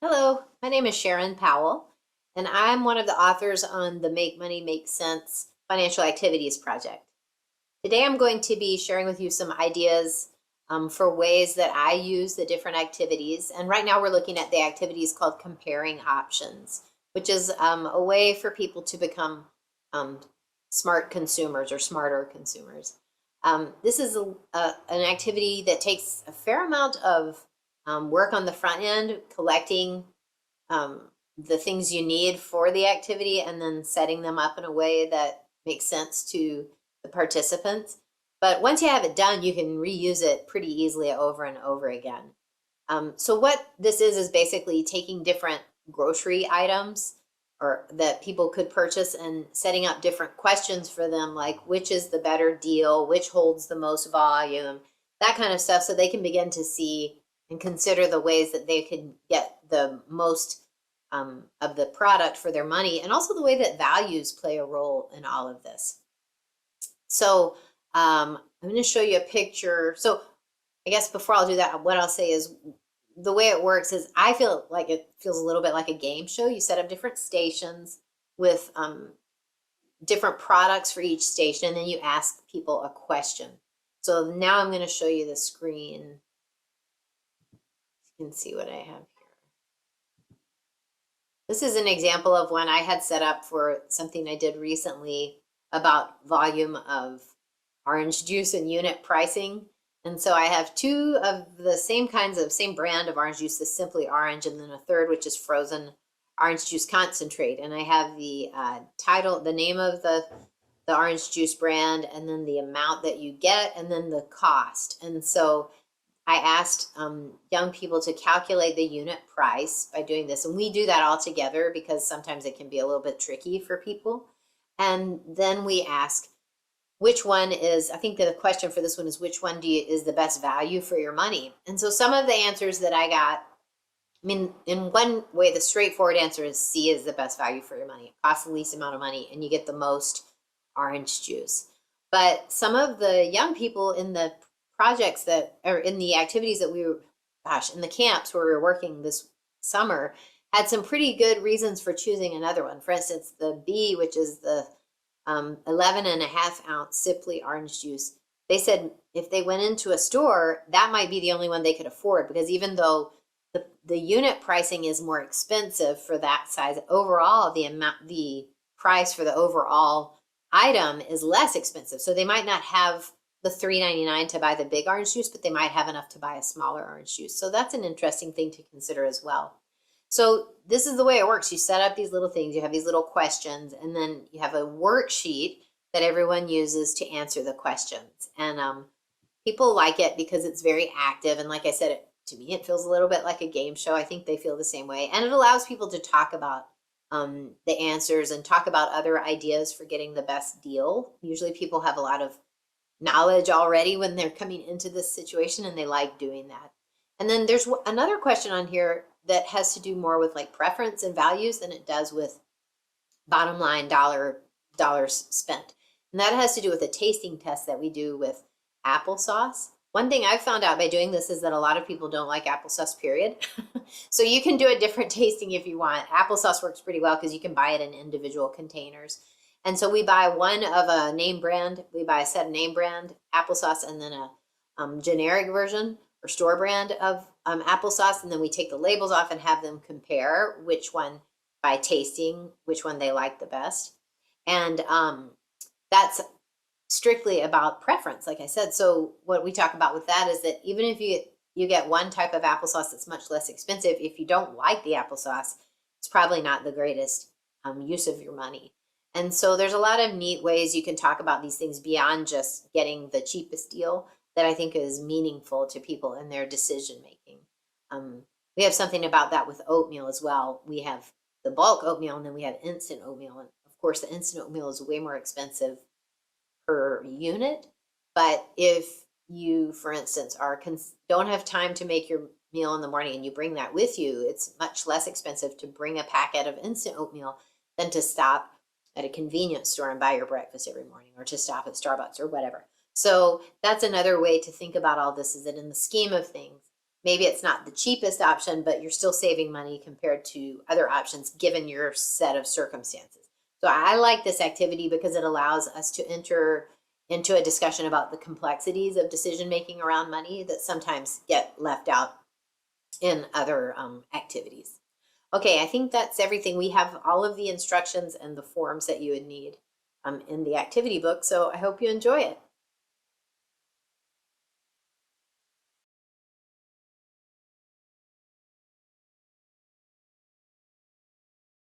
Hello, my name is Sharon Powell, and I'm one of the authors on the Make Money Make Sense Financial Activities Project. Today I'm going to be sharing with you some ideas for ways that I use the different activities. And right now we're looking at the activities called comparing options, which is a way for people to become um, smart consumers or smarter consumers. This is an activity that takes a fair amount of work on the front end, collecting um, the things you need for the activity and then setting them up in a way that makes sense to the participants. But once you have it done, you can reuse it pretty easily over and over again. So what this is basically taking different grocery items or that people could purchase and setting up different questions for them, like which is the better deal, which holds the most volume, that kind of stuff, so they can begin to see and consider the ways that they could get the most of the product for their money, and also the way that values play a role in all of this. So I'm going to show you a picture. So I guess before I'll do that, what I'll say is the way it works is I feel like it feels a little bit like a game show. You set up different stations with different products for each station, and then you ask people a question. So now I'm going to show you the screen. You can see what I have here. This is an example of one I had set up for something I did recently about volume of orange juice and unit pricing. And so I have two of the same brand of orange juice, the Simply Orange, and then a third, which is frozen orange juice concentrate. And I have the title, the name of the orange juice brand, and then the amount that you get, and then the cost. And so I asked young people to calculate the unit price by doing this. And we do that all together because sometimes it can be a little bit tricky for people. And then we ask, which one is, I think the question for this one is, which one is the best value for your money? And so some of the answers that I got, I mean, in one way, the straightforward answer is C is the best value for your money. It costs the least amount of money and you get the most orange juice. But some of the young people in the projects that, or in the activities that in the camps where we were working this summer, had some pretty good reasons for choosing another one. For instance, the B, which is the 11 and a half ounce Simply orange juice. They said if they went into a store, that might be the only one they could afford, because even though the unit pricing is more expensive for that size, overall the price for the overall item is less expensive. So they might not have the $3.99 to buy the big orange juice, but they might have enough to buy a smaller orange juice. So that's an interesting thing to consider as well. So this is the way it works. You set up these little things, you have these little questions, and then you have a worksheet that everyone uses to answer the questions. And people like it because it's very active. And like I said, to me, it feels a little bit like a game show. I think they feel the same way. And it allows people to talk about the answers and talk about other ideas for getting the best deal. Usually people have a lot of knowledge already when they're coming into this situation, and they like doing that. And then there's another question on here that has to do more with like preference and values than it does with bottom line dollars spent. And that has to do with a tasting test that we do with applesauce. One thing I've found out by doing this is that a lot of people don't like applesauce, period. So you can do a different tasting if you want. Applesauce works pretty well because you can buy it in individual containers. And so we buy one of a name brand, we buy a set of name brand applesauce, and then a generic version or store brand of applesauce. And then we take the labels off and have them compare which one, by tasting, which one they like the best. And that's strictly about preference, like I said. So what we talk about with that is that even if you get one type of applesauce that's much less expensive, if you don't like the applesauce, it's probably not the greatest use of your money. And so there's a lot of neat ways you can talk about these things beyond just getting the cheapest deal that I think is meaningful to people in their decision making. We have something about that with oatmeal as well. We have the bulk oatmeal, and then we have instant oatmeal. And of course, the instant oatmeal is way more expensive per unit. But if you, for instance, don't have time to make your meal in the morning and you bring that with you, it's much less expensive to bring a packet of instant oatmeal than to stop at a convenience store and buy your breakfast every morning, or to stop at Starbucks or whatever. So that's another way to think about all this, is that in the scheme of things, maybe it's not the cheapest option, but you're still saving money compared to other options given your set of circumstances. So I like this activity because it allows us to enter into a discussion about the complexities of decision making around money that sometimes get left out in other activities. Okay, I think that's everything. We have all of the instructions and the forms that you would need in the activity book, so I hope you enjoy it.